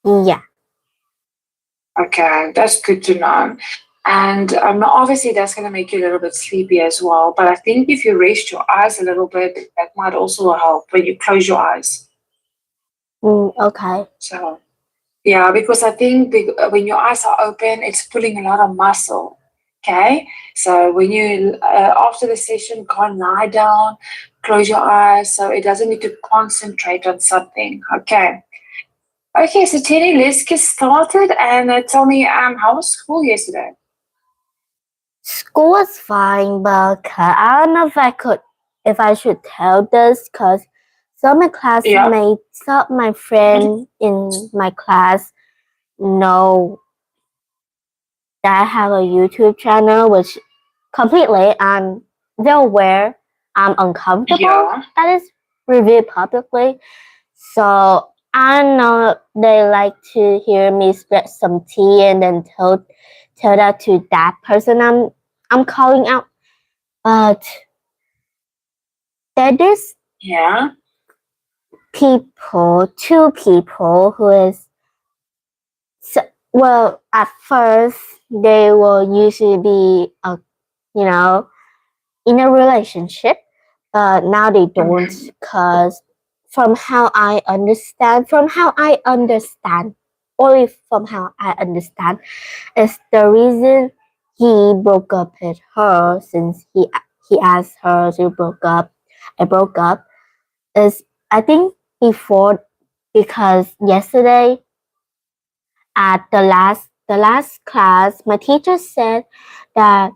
Yeah. Okay, that's good to know. And obviously, that's going to make you a little bit sleepy as well. But I think if you rest your eyes a little bit, that might also help when you close your eyes. Okay. So, yeah, because I think when your eyes are open, it's pulling a lot of muscle. Okay, so when you after the session, go and lie down, close your eyes, so it doesn't need to concentrate on something. Okay. Okay, so Jenny, let's get started and tell me, how was school yesterday? School was fine, but I don't know if I should tell this, because some of my Yeah. classmates, some of my friends in my class know that I have a YouTube channel, which completely they're aware I'm uncomfortable Yeah. that is reviewed publicly. So I know they like to hear me spit some tea and then tell that to that person I'm calling out. But there's Yeah. two people who is so, well, at first they will usually be you know in a relationship, but now they don't, Mhm. because from how I understand, only from how I understand, is the reason he broke up with her, since he asked her to broke up, is I think before, because yesterday at the last class, my teacher said that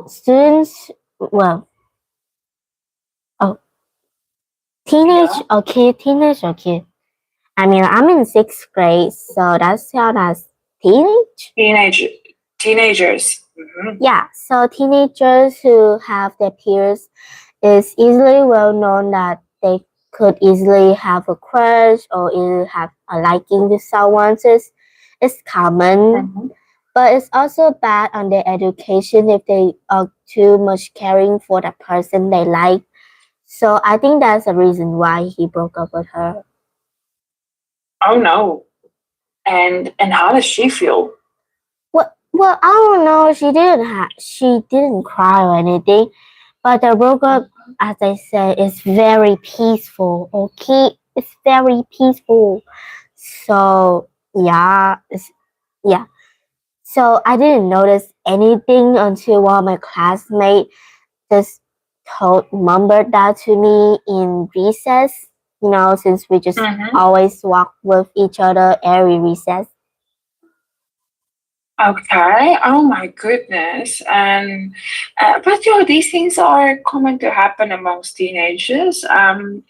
students, well, oh, Yeah. teenage or kid. I mean, I'm in sixth grade, so that's how that's teenage. Teenage teenagers. Yeah, so teenagers who have their peers, is easily well known that they could easily have a crush or either have a liking to someone. So it's common, Hmm. but it's also bad on their education if they are too much caring for the person they like. So I think that's the reason why he broke up with her. Oh no. And how does she feel? Well, I don't know. She didn't cry or anything, but the broke up, as I said, is very peaceful. Okay, it's very peaceful. So yeah. So I didn't notice anything until one of my classmates just mumbled that to me in recess. Since we just Hmm. always walk with each other every recess. Okay. Oh my goodness. And but these things are common to happen amongst teenagers. And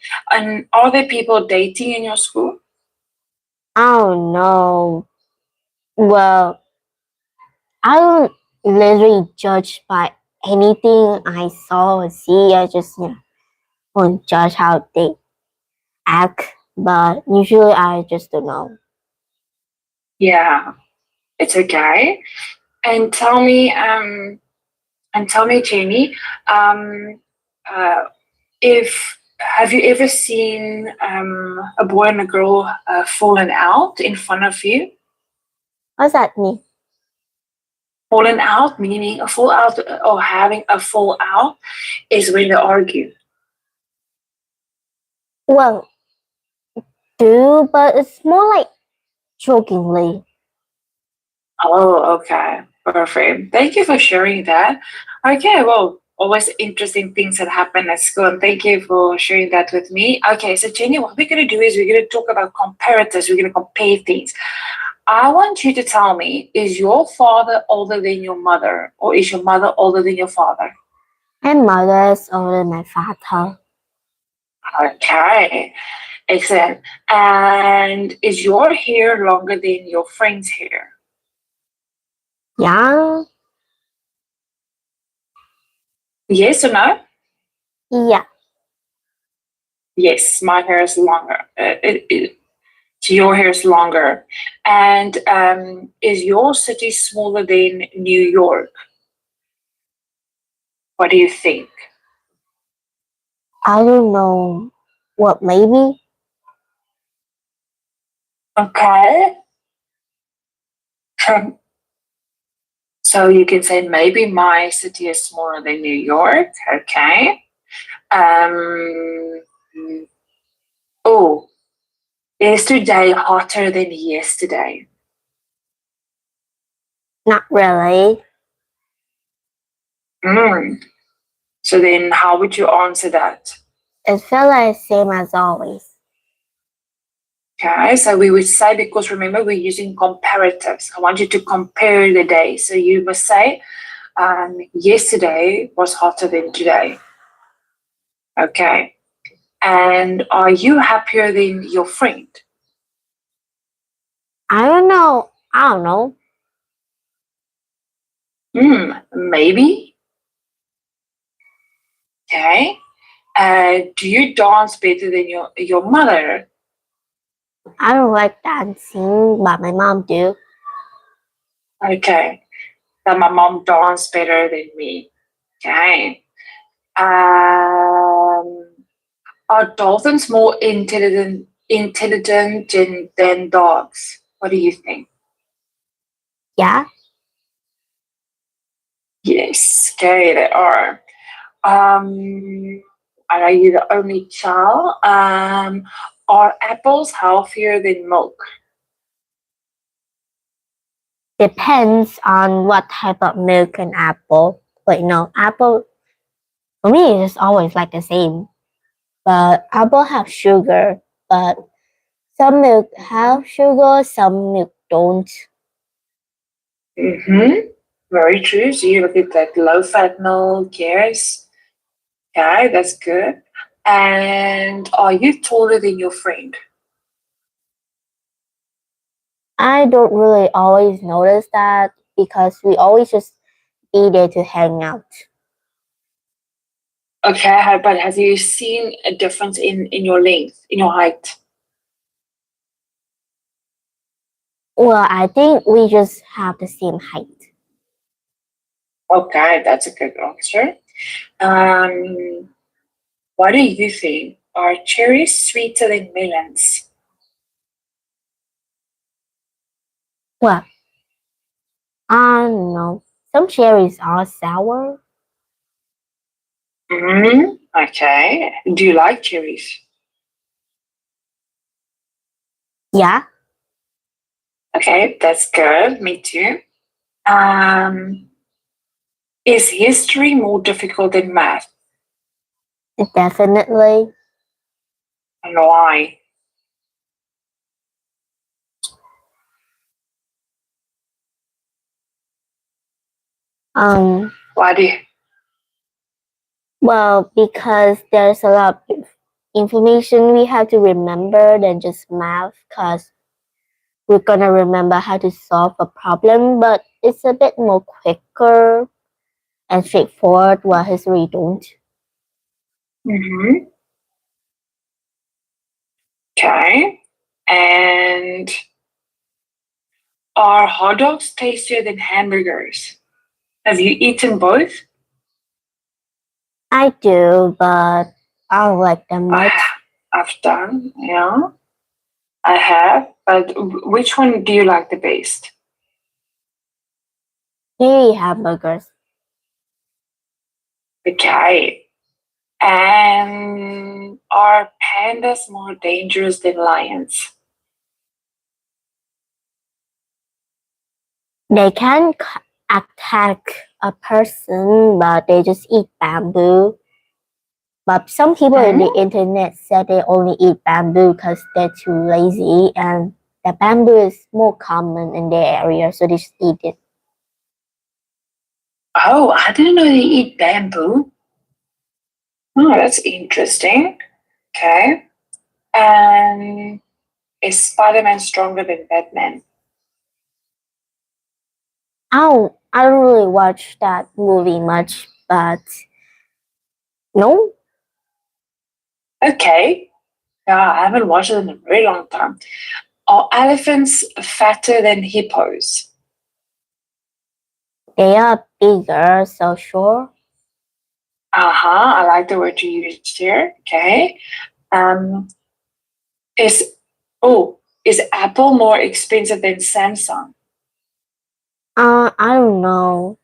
are there people dating in your school? I don't know. Well, I don't literally judge by anything I saw or see. I just won't judge how they act, but usually I just don't know. Yeah, it's okay. And tell me, Jamie, um, uh, if have you ever seen a boy and a girl fallen out in front of you? What's that mean? Fallen out, meaning a fall out or having a fall out, is when they argue. Well, but it's more like jokingly. Oh, okay. Perfect. Thank you for sharing that. Okay, well, always interesting things that happen at school. And thank you for sharing that with me. Okay, so Jenny, what we're going to do is we're going to talk about comparators. We're going to compare things. I want you to tell me, is your father older than your mother, or is your mother older than your father? My mother is older than my father. Okay, excellent. And is your hair longer than your friend's hair? Yeah, Yes or no? yeah. Yes, my hair is longer. So your hair is longer. And is your city smaller than New York? What do you think? I don't know. What, maybe? Okay. So you can say maybe my city is smaller than New York. Okay. Um, oh, is today hotter than yesterday? Not really. Mm. So then how would you answer that? It felt like same as always. Okay, so we would say, because remember we're using comparatives. I want you to compare the day. So you must say, yesterday was hotter than today. Okay. And are you happier than your friend? I don't know. I don't know. Maybe. Okay. Do you dance better than your mother? I don't like dancing, but my mom do. Okay. That my mom dance better than me. Okay. Um, are dolphins more intelligent than dogs? What do you think? Yeah. Yes. Okay, they are. Um, are you the only child? Are apples healthier than milk? Depends on what type of milk and apple. But apple for me is always like the same. But apple have sugar, but some milk have sugar, some milk don't. Mm-hmm. Very true. So you look at that low fat milk, yes. Okay, that's good. And are you taller than your friend? I don't really always notice that because we always just be there to hang out. Okay, but have you seen a difference in your length, in your height? Well, I think we just have the same height. Okay, that's a good answer. Um, what do you think? Are cherries sweeter than melons? Well, I don't know. Some cherries are sour. Okay. Do you like cherries? Yeah, Okay, that's good. Me too. Um, is history more difficult than math? definitely. And why? Um, Why do you? well, because there's a lot of information we have to remember than just math, because we're gonna remember how to solve a problem, but it's a bit more quicker and straightforward while history don't. Mm-hmm. Okay. And are hot dogs tastier than hamburgers? Have you eaten both? I do, but I don't like them I, much. I've done, yeah. I have, but which one do you like the best? Maybe hamburgers. Okay. And are pandas more dangerous than lions? They can attack a person, but they just eat bamboo. But some people in the Hmm? internet said they only eat bamboo because they're too lazy, and the bamboo is more common in their area, so they just eat it. Oh, I didn't know they eat bamboo. Oh, that's interesting. Okay. And is Spider-Man stronger than Batman? I don't really watch that movie much, but no, Okay. Yeah, I haven't watched it in a very long time. Are elephants fatter than hippos? they are bigger, so sure. Uh-huh. I like the word you used here. Okay. Um, is oh, Is Apple more expensive than Samsung? I don't know.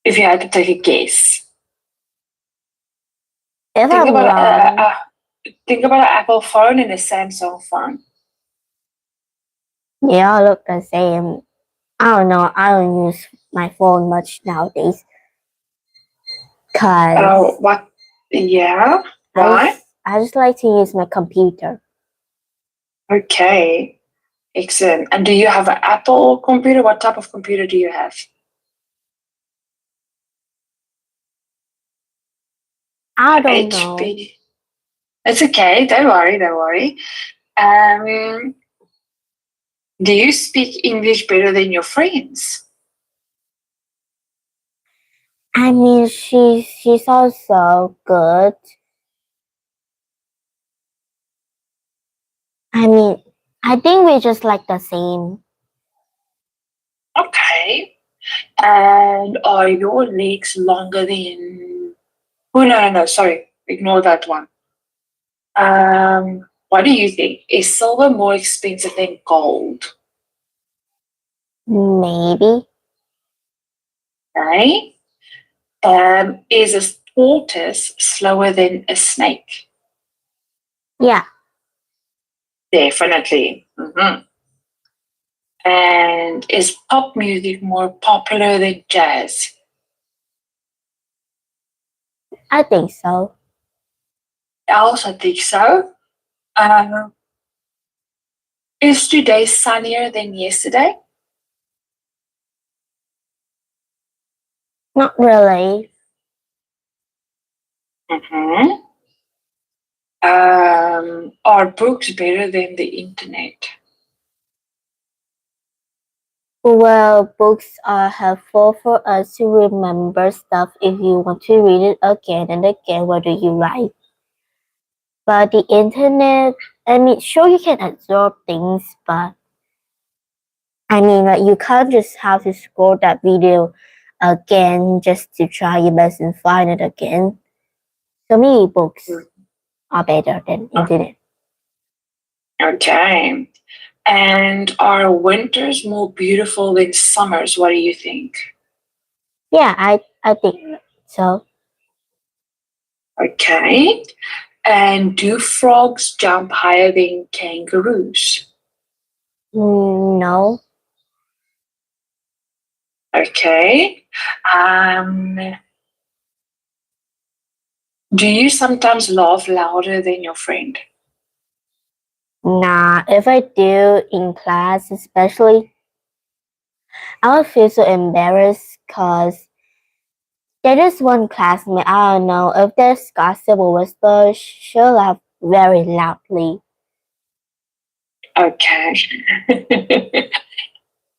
If you had to take a guess, If think I'm about wrong, think about an Apple phone and a Samsung phone. they all look the same. I don't know. I don't use my phone much nowadays Oh, because what? Yeah. I Why? just I just like to use my computer. Okay. Excellent. And do you have an Apple computer? What type of computer do you have? I don't know. HP. It's okay. Don't worry. Don't worry. Um, do you speak English better than your friends? I mean, she's also good. I mean, I think we just like the same. Okay. And are your legs longer than? Oh no. Sorry. Ignore that one. What do you think? Is silver more expensive than gold? Maybe. Right? Is a tortoise slower than a snake? Yeah, Definitely. And is pop music more popular than jazz? I think so. I also think so. Um, is today sunnier than yesterday? Not really. Mm-hmm. Are books better than the internet? Well, books are helpful for us to remember stuff if you want to read it again and again, whether you like. But the internet, I mean, sure you can absorb things, but I mean, like you can't just have to scroll that video again just to try your best and find it again. So maybe books are better than internet. Okay. And are winters more beautiful than summers? What do you think? Yeah, I think so. Okay. And do frogs jump higher than kangaroos? No, Okay. Um, do you sometimes laugh louder than your friend? nah. If I do in class, especially, I would feel so embarrassed because there is one classmate. I don't know if there's gossip or whisper, she'll laugh very loudly. Okay.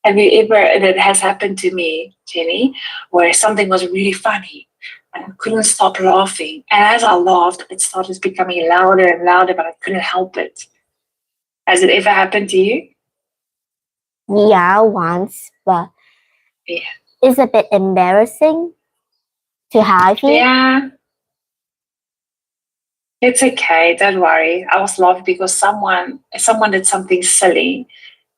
Have you ever, that has happened to me, Jenny, where something was really funny and I couldn't stop laughing. And as I laughed, it started becoming louder and louder, but I couldn't help it. Has it ever happened to you? Yeah, once, but Yeah. it's a bit embarrassing to have you. Yeah, it's okay. Don't worry. I was laughing because someone did something silly,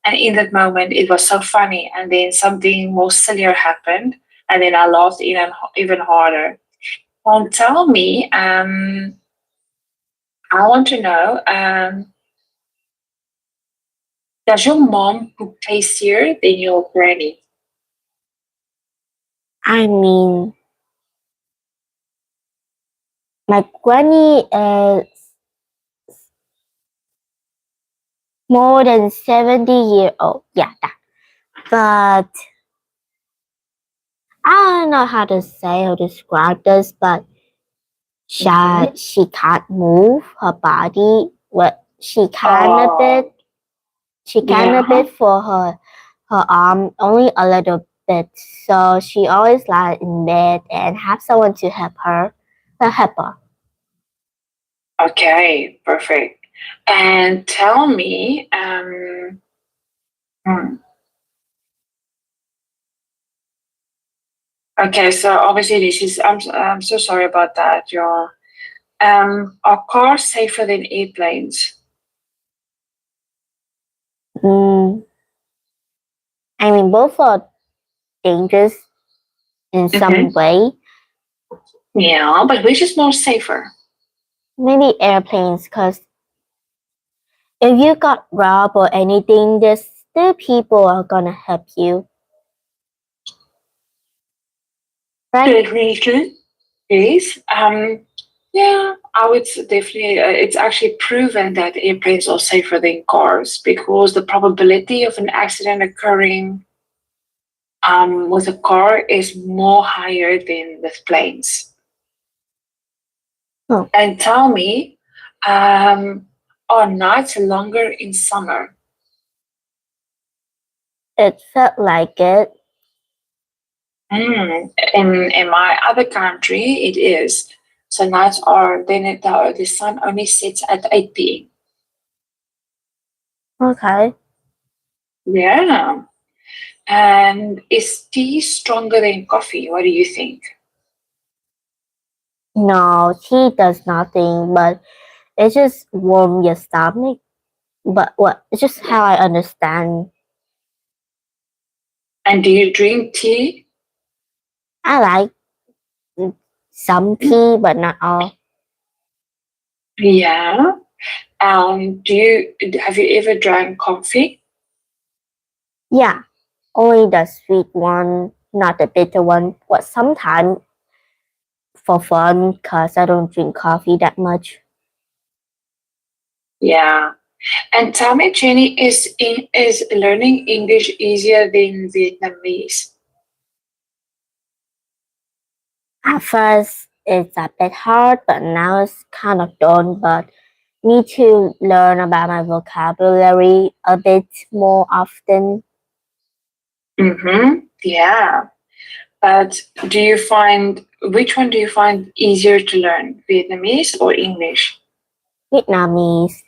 and in that moment it was so funny. And then something more sillier happened, and then I laughed even harder. Tell me. I want to know. Does your mom cook tastier than your granny? I mean, my granny is more than 70 years old. Yeah, that. But I don't know how to say or describe this, but Mhm. she can't move her body. What Oh, she can a yeah. bit for her arm, only a little bit. So she always lie in bed and have someone to help her. Okay, perfect. And tell me, hmm, okay, so obviously this is I'm so sorry about that, y'all. Are cars safer than airplanes? Mm, I mean, both are dangerous in some way. Yeah, but which is more safer? Maybe airplanes, because if you got robbed or anything, there's still people are gonna help you, right? Definitely. Yes. Yeah, I would definitely. It's actually proven that airplanes are safer than cars because the probability of an accident occurring with a car is more higher than with planes. Oh, And tell me, um, are nights longer in summer? it felt like it. In my other country, it is. So nights are then the sun only sets at 8 p.m. Okay. Yeah. And is tea stronger than coffee? What do you think? No, tea does nothing, but it just warm your stomach. But what? It's just how I understand. And do you drink tea? I like some tea, but not all. Yeah. Do you have you ever drank coffee? Yeah, only the sweet one, not the bitter one. But sometimes for fun, cause I don't drink coffee that much. Yeah. And tell me, Jenny, is learning English easier than Vietnamese? At first, it's a bit hard, but now it's kind of done. But need to learn about my vocabulary a bit more often. Mm-hmm. Yeah. But do you find which one do you find easier to learn, Vietnamese or English? Vietnamese.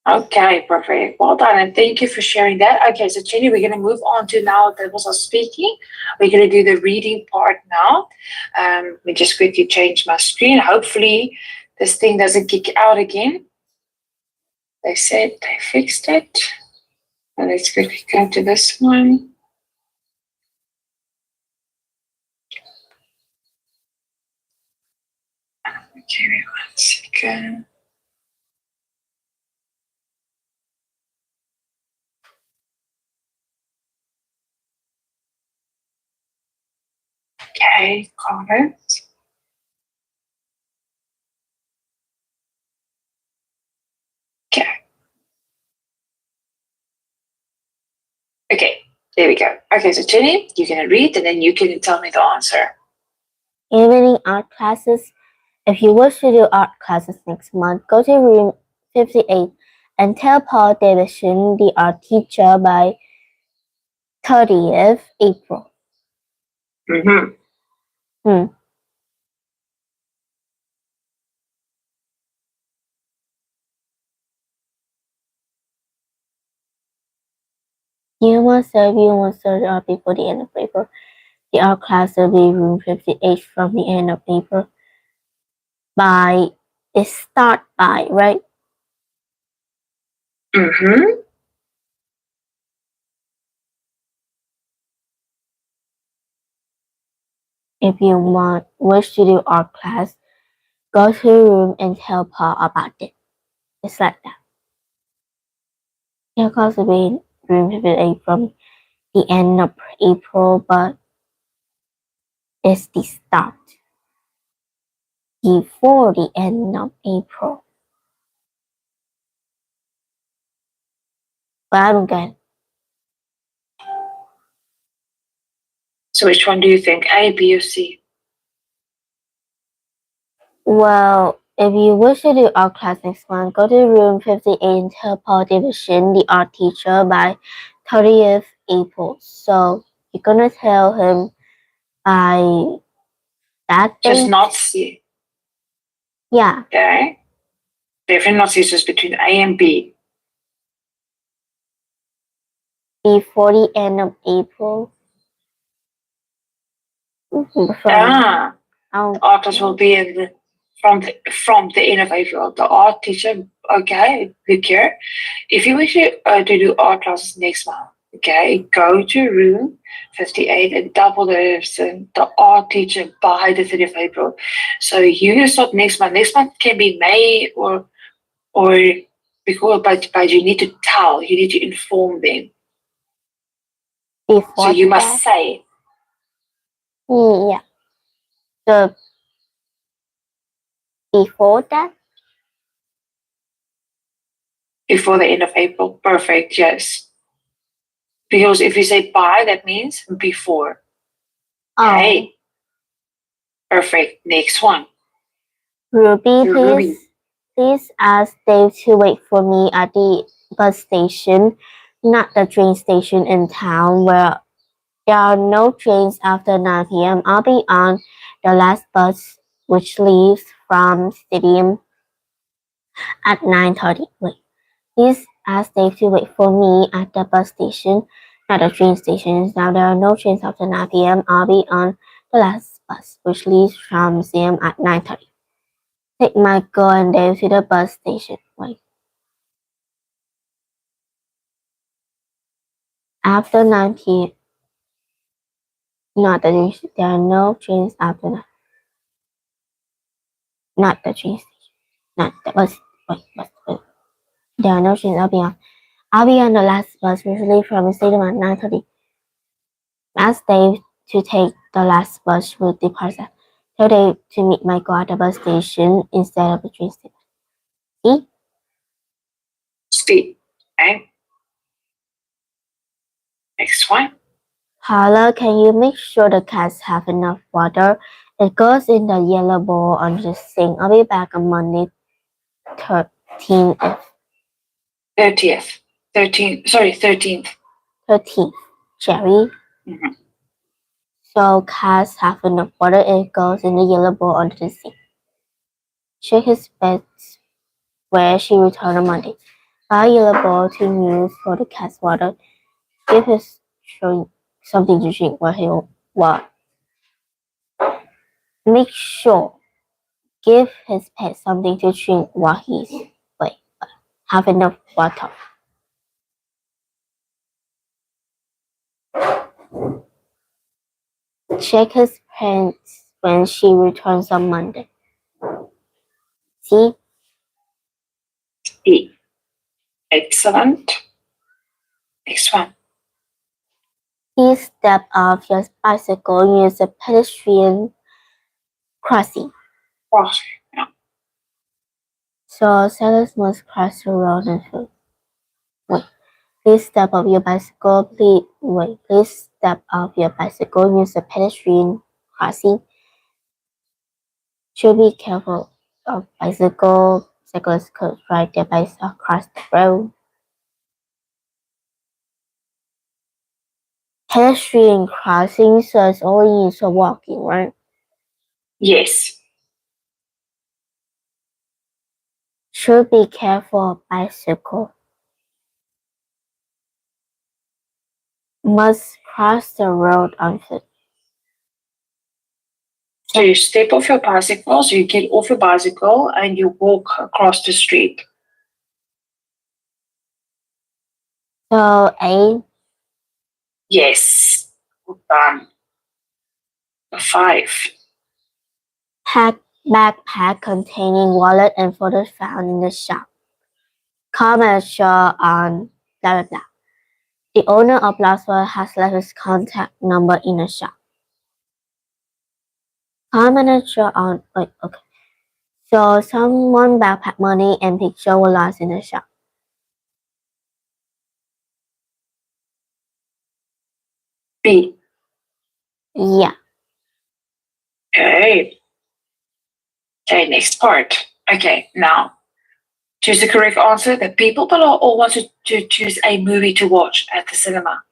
Okay, perfect. Well done, and thank you for sharing that. Okay, so Jenny, we're gonna move on to now that was us speaking. We're gonna do the reading part now. Let me just quickly change my screen. Hopefully, this thing doesn't kick out again. They said they fixed it. And let's quickly come to this one. Give me 1 second. Okay, got it. Okay. Okay, there we go. Okay, so Jenny, you're gonna read and then you can tell me the answer. Evening art classes. If you wish to do art classes next month, go to room 58 and tell Paul Davidson, the art teacher, by 30th April. Mm-hmm. Hmm. You must serve the art before the end of April. The art class will be room 58 from the end of April. By it start by, right? Mm-hmm. If you wish to do art class, go to the room and tell Paul about it. It's like that. Your class will be in room 58 from the end of April, but it's the start before the end of April. But I don't get it. So which one do you think? A, B, or C? Well, if you wish to do art class next month, go to room 58 and tell Paul Davidson, the art teacher, by 30th April. So you're gonna tell him by that Just date? not C. Yeah, Okay. Definitely not C, so it's between A and B. before the end of April. From Ah, the art class will be in from the end of April. The art teacher, okay, look here. If you wish to do art classes next month, okay, go to room 58 and double the art teacher by the 30th of April. So you can start next month. Next month can be May or because but you need to tell, you need to inform them. So Before you must that, say yeah, the before that, before the end of April. Perfect, yes. Because if you say by, that means before. oh, Okay, perfect. Next one. Ruby, Ruby. please ask Dave to wait for me at the bus station, not the train station in town where there are no trains after 9 p.m. I'll be on the last bus, which leaves from Stadium at 9:30. Wait, please ask Dave to wait for me at the bus station, not the train station. Now there are no trains after 9 p.m. I'll be on the last bus, which leaves from Stadium at 9:30. Take Michael and Dave to the bus station. Wait. After 9 p.m. Not the train. There are no trains after 9. Not the train station. Not the bus. Wait. There are no trains. I'll be on the last bus, usually from the stadium at 9:30. Ask Dave to take the last bus with departure. Tell Dave to meet Michael at the bus station instead of the train station. See? Speed. Okay. Next one. Paula, can you make sure the cats have enough water? It goes in the yellow bowl on the sink. I'll be back on Monday 13th. 30th. 13th. 13th. Jerry. Mhm. So cats have enough water. It goes in the yellow bowl under the sink. Check his beds where she returned on Monday. Buy a yellow bowl to use for the cat's water. Give his drink something to drink while he what? Make sure give his pet something to drink while he's wait. Have enough water. Check his pants when she returns on Monday. See? E. Excellent. Next one. Please step off your bicycle and use a pedestrian crossing. Cross. Yeah. So sailors must cross the road and foot. Wait. Please step off your bicycle. Please step off your bicycle and use a pedestrian crossing. Should be careful of cyclists could ride their bikes across the road. Pedestrian crossing, so it's only used for walking, right? Yes. Should be careful of bicycle. Must cross the road on foot. So you step off your bicycle, so you get off your bicycle and you walk across the street. So A, Yes. Done. 5. backpack containing wallet and photos found in the shop. Commercial on blah blah blah. The owner of last word has left his contact number in the shop. Manager on wait, okay. So someone backpack money and picture were lost in the shop. B. Yeah. Okay. Okay, next part. Okay, now choose the correct answer. The people below all want to choose a movie to watch at the cinema.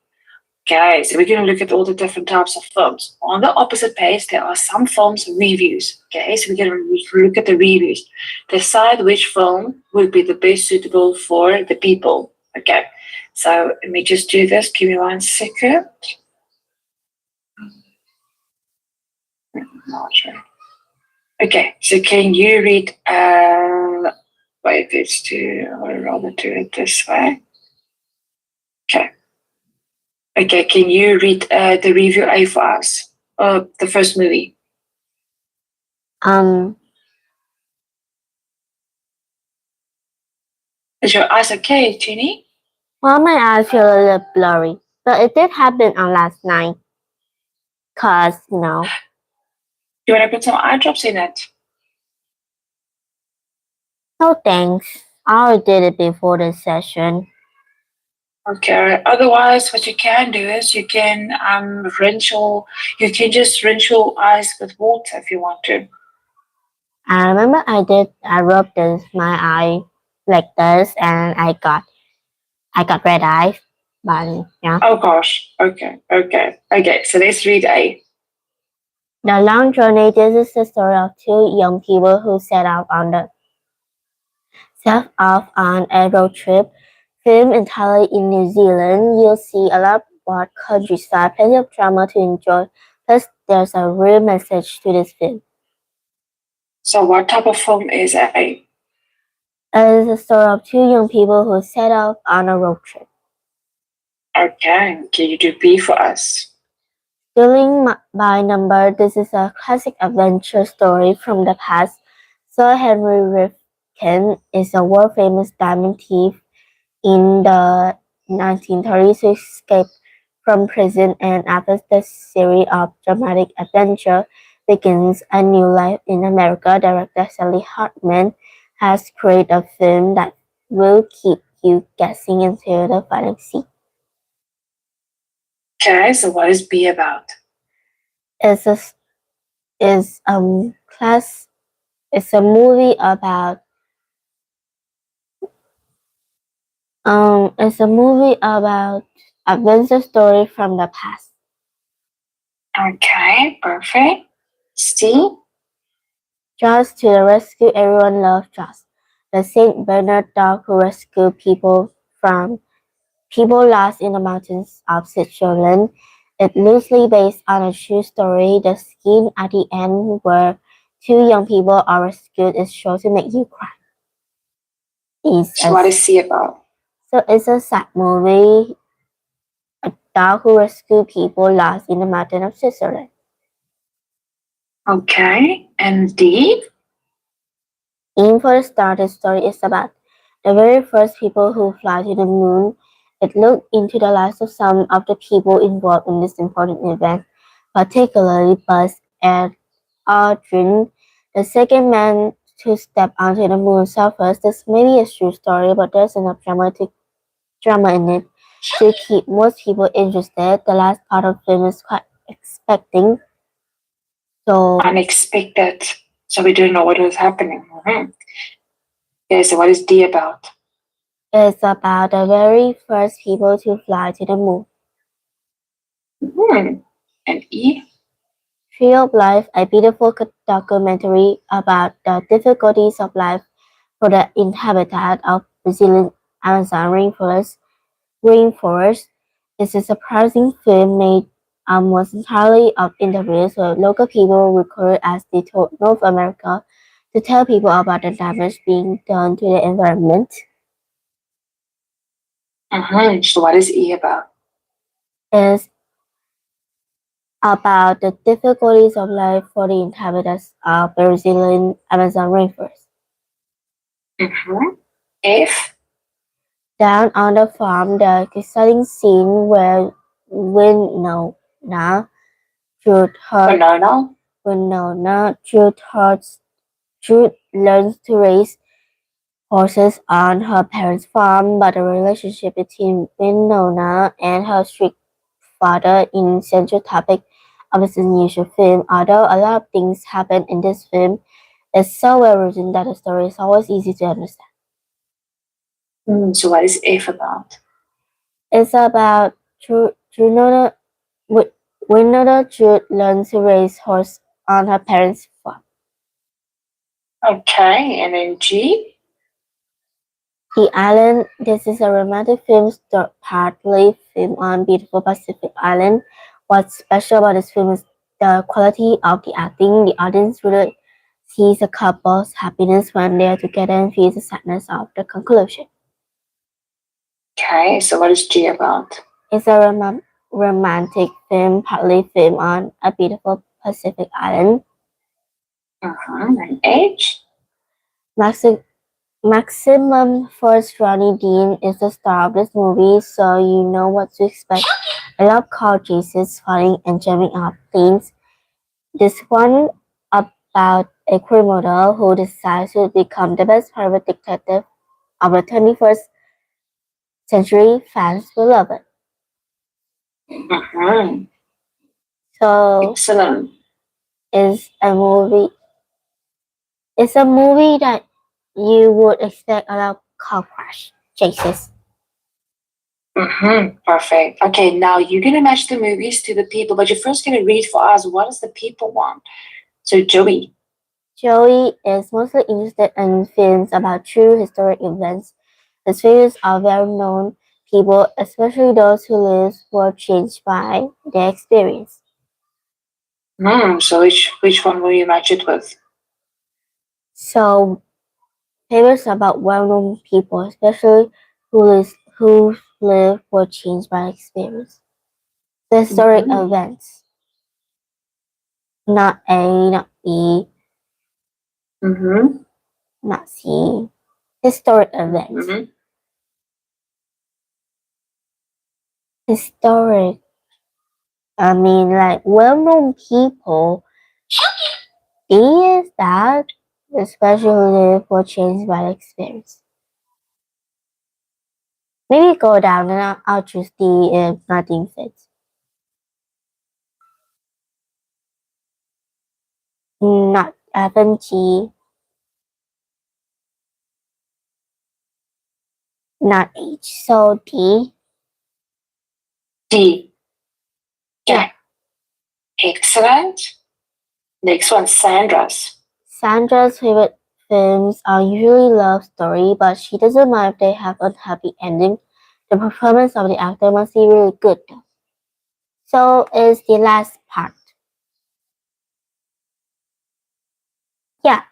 Okay, so we're going to look at all the different types of films. On the opposite page, there are some films reviews. Okay, so we're going to look at the reviews. Decide which film would be the best suitable for the people. Okay, so let me just do this. Give me 1 second. Not sure. Okay, so can you read wait, it's to I'd rather do it this way. Okay. Okay, can you read the review A for us? The first movie. Um, Is your eyes okay, Jenny? well, my eyes feel a little blurry, but it did happen on last night. Cause Do you want to put some eye drops in it? no thanks. I already did it before the session. Okay. Otherwise, what you can do is you can you can just rinse your eyes with water if you want to. I remember I rubbed my eye like this, and I got red eyes. But yeah, Oh gosh. Okay. Okay. Okay. So let's read A. the long journey. This is the story of two young people who set off on a road trip. Filmed entirely in New Zealand, you'll see a lot about countryside, plenty of drama to enjoy. Plus, there's a real message to this film. So what type of film is A? It is a story of two young people who set off on a road trip. Okay. Can you do B for us? Dealing by number, this is a classic adventure story from the past. Sir Henry Rifkin is a world-famous diamond thief in the 1930s who escaped from prison, and after the series of dramatic adventure begins a new life in America. Director Sally Hartman has created a film that will keep you guessing until the final scene. Okay. So what is B about? It's a is class it's a movie about adventure story from the past. Okay. Perfect. C. Jaws to the rescue, everyone loves Jaws. The Saint Bernard dog who rescued people lost in the mountains of Switzerland. It's loosely based on a true story. The scene at the end where two young people are rescued is sure to make you cry. It's So a, what is C about? so it's a sad movie. A dog who rescued people lost in the mountains of Switzerland. Okay. And D. In for the start, the story is about the very first people who fly to the moon. It looked into the lives of some of the people involved in this important event, particularly Buzz and Aldrin, the second man to step onto the moon surface. This may be a true story, but there's enough drama in it to keep most people interested. The last part of the film is quite expecting, so Unexpected. So we didn't know what was happening. Okay. So what is D about? it's about the very first people to fly to the moon. And E. Tree of Life, a beautiful documentary about the difficulties of life for the inhabitant of Brazilian Amazon rainforest. It's a surprising film made almost entirely of interviews with local people recorded as they toured North America to tell people about the damage being done to the environment. So what is E about? It's about the difficulties of life for the inhabitants of the Brazilian Amazon rainforest. F. Down on the farm, the exciting scene where Winona Jude her Banana. Winona Jude herds Jude learns to raise horses on her parents' farm, but the relationship between Winona and her strict father is central topic of this unusual film. Although a lot of things happen in this film, it's so well written that the story is always easy to understand. So what is F about? It's about Winona Jude learns to raise horse on her parents' farm. Okay, and then G. The Island. This is a romantic film partly filmed on beautiful Pacific Island. What's special about this film is the quality of the acting. The audience really sees a couple's happiness when they are together and feels the sadness of the conclusion. Okay, so what is G about? It's a romantic film, partly filmed on a beautiful Pacific island. And H? Maximum First Ronnie Dean is the star of this movie, so you know what to expect. I love car chases, fighting, and jumping off planes. This one about a criminal who decides to become the best private detective of the 21st century. Fans will love it. So Excellent. it's a movie. It's a movie that you would expect a lot of car crash chases. Perfect. Okay, now you're gonna match the movies to the people, but you're first gonna read for us what does the people want. So Joey. Joey is mostly interested in films about true historic events. His favorites are well-known people, especially those whose lives were changed by their experience. So which one will you match it with? So, favorites about well-known people, especially whose lives were changed by experience. The historic events, not A, not B, not C. Historic events. Historic. I mean, like well-known people. D is that, especially for changed by experience. Maybe go down and I'll choose D if nothing fits. Not F and G. Not H. So D. D. Yeah. Excellent. Next one, Sandra's. Sandra's favorite films are usually love story, but she doesn't mind if they have unhappy ending. The performance of the actor must be really good though. So is the last part. Yeah.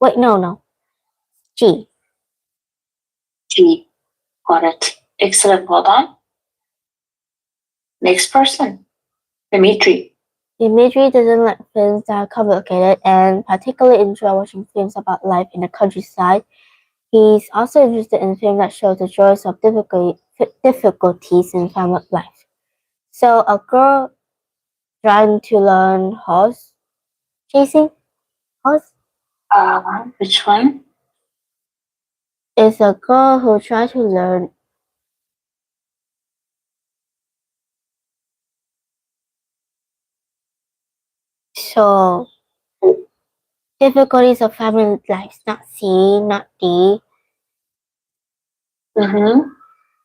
Wait, no. G. G. Got it. Excellent. Well done. Next person, Dimitri. Dimitri doesn't like films that are complicated and particularly enjoy watching films about life in the countryside. He's also interested in films that show the joys of difficulties in family life. So a girl trying to learn horse chasing horse Which one? is a girl who tries to learn. So difficulties of family life, not C, not D,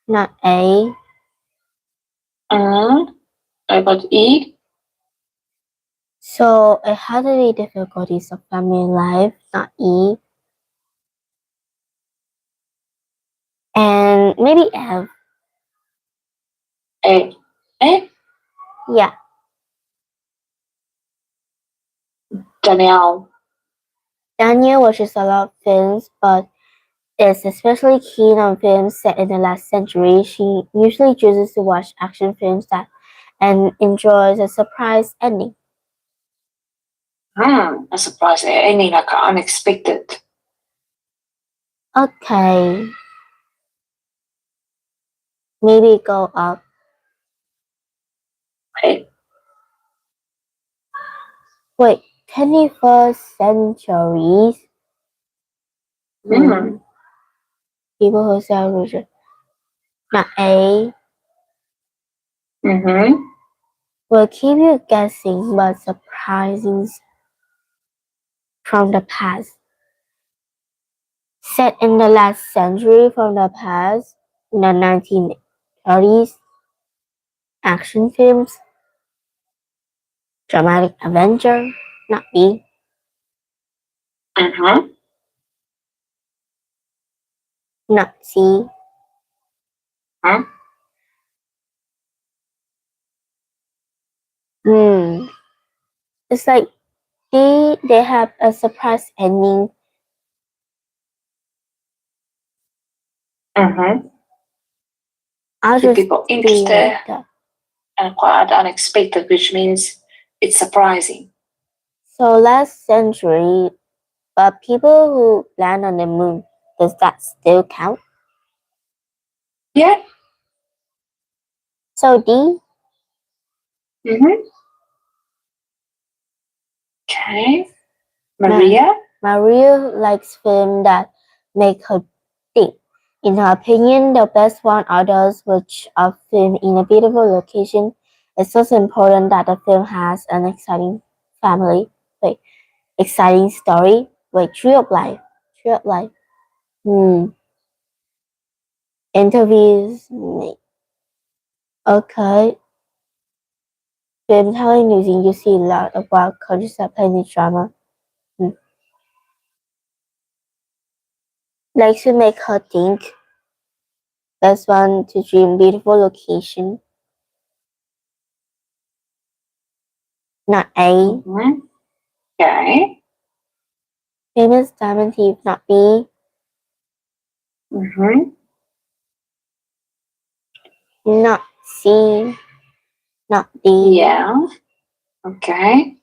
not A. I got E. So it has to be difficulties of family life, not E. And maybe F. A. A. Yeah. Danielle. Daniel watches a lot of films, but is especially keen on films set in the last century. She usually chooses to watch action films that and enjoys a surprise ending. A surprise ending, like unexpected. Okay. Maybe go up. Okay. Wait, 21st centuries? People who sell religion. Not A. Will keep you guessing, but surprising from the past. Set in the last century from the past, in the 1930s, action films, dramatic adventure, not B. Not C. It's like They have a surprise ending. Mm-hmm. I'll The just people be like interested that. and quite unexpected, which means it's surprising. So last century, but people who land on the moon, does that still count? Yeah. So D, Mm-hmm. Okay. Ma- Maria? Maria likes films that make her think. In her opinion, the best one are those which are filmed in a beautiful location. It's also important that the film has an exciting family, wait, exciting story, wait, tree of life. Hmm. Interviews, okay. Film telling using you see a lot about cultures that play in drama. Hmm. Likes to make her think. Best one to dream beautiful location. Not A. Mm-hmm. Okay. Famous diamond thief, not B. Mm-hmm. Not C. Not D. Yeah. Okay.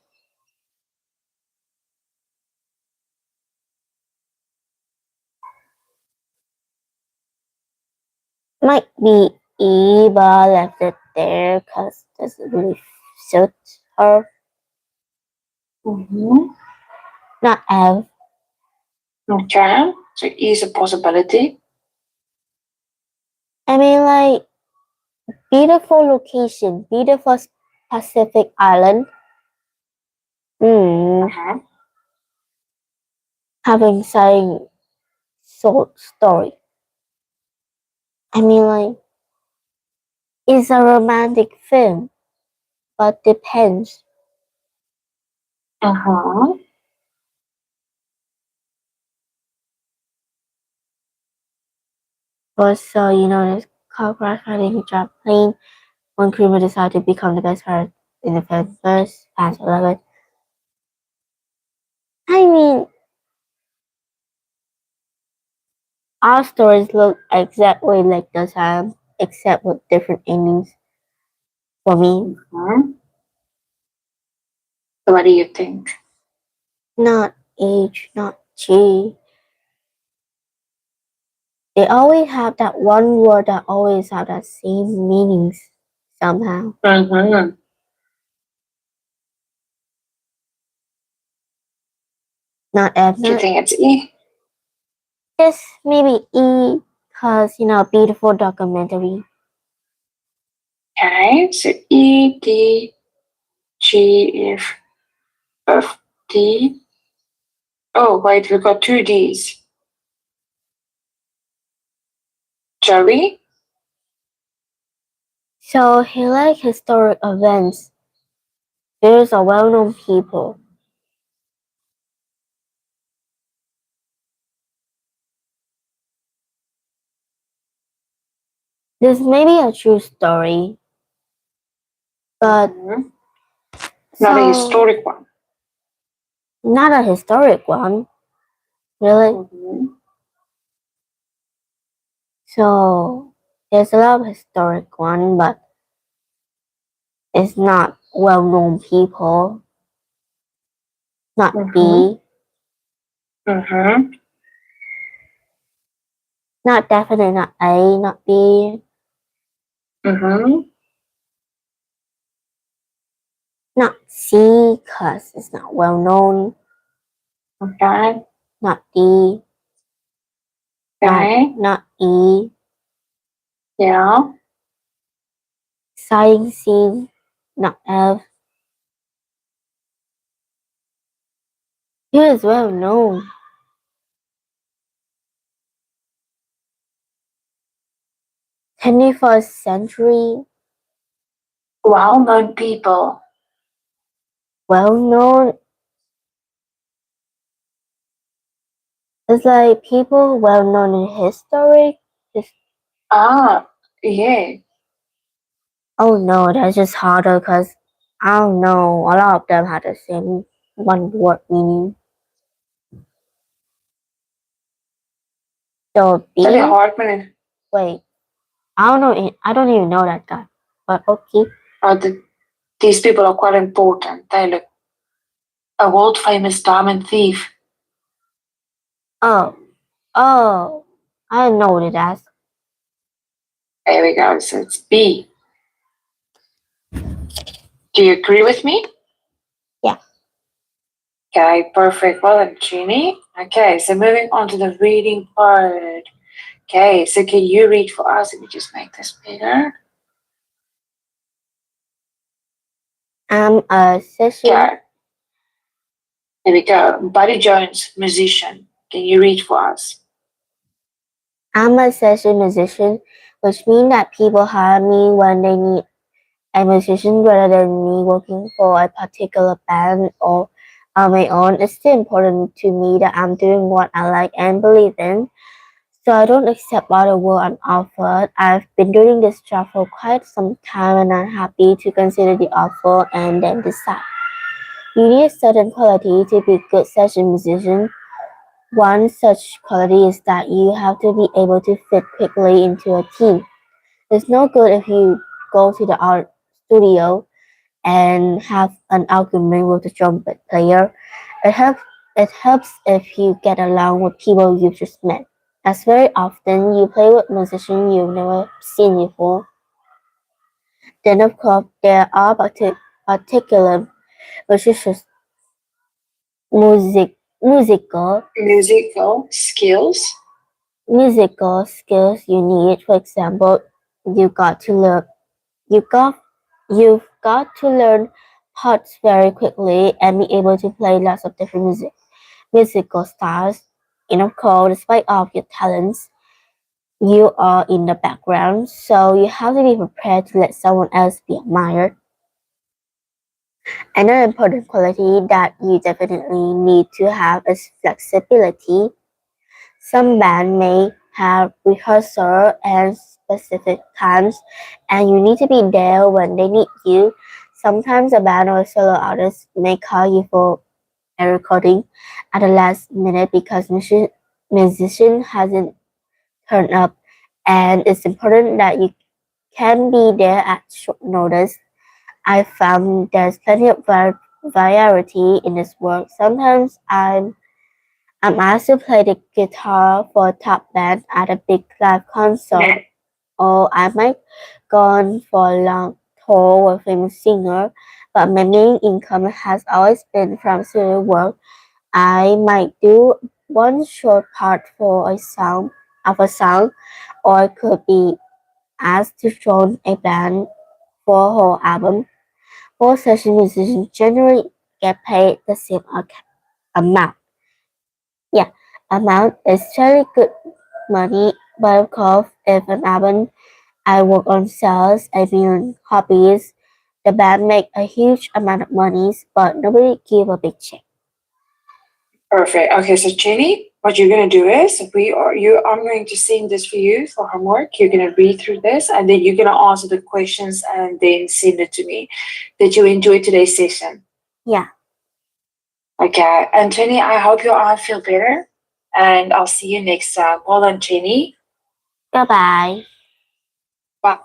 Might be E, but I left it there because it doesn't really suit her. Mm-hmm. Not F. Okay. So it is a possibility. I mean, like, beautiful location, beautiful Pacific island. Hmm. Uh-huh. Having saying story. I mean, like, it's a romantic film, but depends. Uh-huh. Also, this car crash fighting drop plane. One crewman decided to become the best pilot in the film first. Fans love it. I mean, our stories look exactly like the same, except with different endings for me. Uh-huh. So what do you think? Not H, not G. They always have that one word that always have that same meanings somehow. Mm-hmm. Not F, Do you not think it's E? just maybe E, cause beautiful documentary. Okay. So E, D, G, F, D. Oh, wait, we got two Ds. Joey? So he like historic events. There's a well-known people. This may be a true story, but Mm-hmm. Not a so historic one. not a historic one, really. Mm-hmm. So there's a lot of historic one, but it's not well-known people. Not Mm-hmm. B, Mm-hmm. not definitely not A, not B, Mm-hmm. not C, cause it's not well-known. Okay. Not D, Okay. not E. Yeah. Exciting scene, not F. He is well-known. 21st century, Well-known people. well-known. It's like people well-known in history. Just, Ah, yeah. oh no, that's just harder because I don't know. A lot of them had the same. one word meaning. So Very be, hard man. wait, I don't know. I don't even know that guy. But okay. These people are quite important. They look a world famous diamond thief. Oh, oh, I know what it as. There we go. So it's B. Do you agree with me? Yeah. Okay, perfect. Well done, Jeannie. Okay, so moving on to the reading part. Okay, so can you read for us? Let me just make this bigger. I'm a session. Okay. There we go. Buddy Jones, musician. Can you read for us? I'm a session musician, which means that people hire me when they need a musician rather than me working for a particular band or on my own. It's still important to me that I'm doing what I like and believe in. So I don't accept all the work I'm offered. I've been doing this job for quite some time and I'm happy to consider the offer and then decide. You need a certain quality to be a good session musician. One such quality is that you have to be able to fit quickly into a team. It's no good if you go to the art studio and have an argument with the trumpet player. It helps it helps if you get along with people you've just met. As very often you play with musicians you've never seen before. Then of course there are particular musicians musical musical skills you need. For example, you got to learn you got you've got to learn parts very quickly and be able to play lots of different musical styles. And of course, despite all of your talents, you are in the background, so you have to be prepared to let someone else be admired. Another important quality that you definitely need to have is flexibility. Some bands may have rehearsal and specific times, and you need to be there when they need you. Sometimes a band or solo artist may call you for a recording at the last minute because musician hasn't turned up, and it's important that you can be there at short notice. I found there's plenty of variety in this work. Sometimes I'm asked to play the guitar for a top band at a big live concert, or I might go on for a long tour with a famous singer, but my main income has always been from studio work. I might do one short part for a song, or I could be asked to join a band for a whole album. Most session musicians generally get paid the same amount. Yeah, amount is very good money, but of course, if an album I work on sales, I mean hobbies, the band make a huge amount of money, but nobody give a big check. Perfect. Okay, so Jenny, what you're gonna do is I'm going to send this for you for homework. You're gonna read through this and then you're gonna answer the questions and then send it to me. Did you enjoy today's session? Yeah. Okay. And Jenny, I hope your eye feel better. And I'll see you next time. Well done, Jenny. Goodbye. Bye.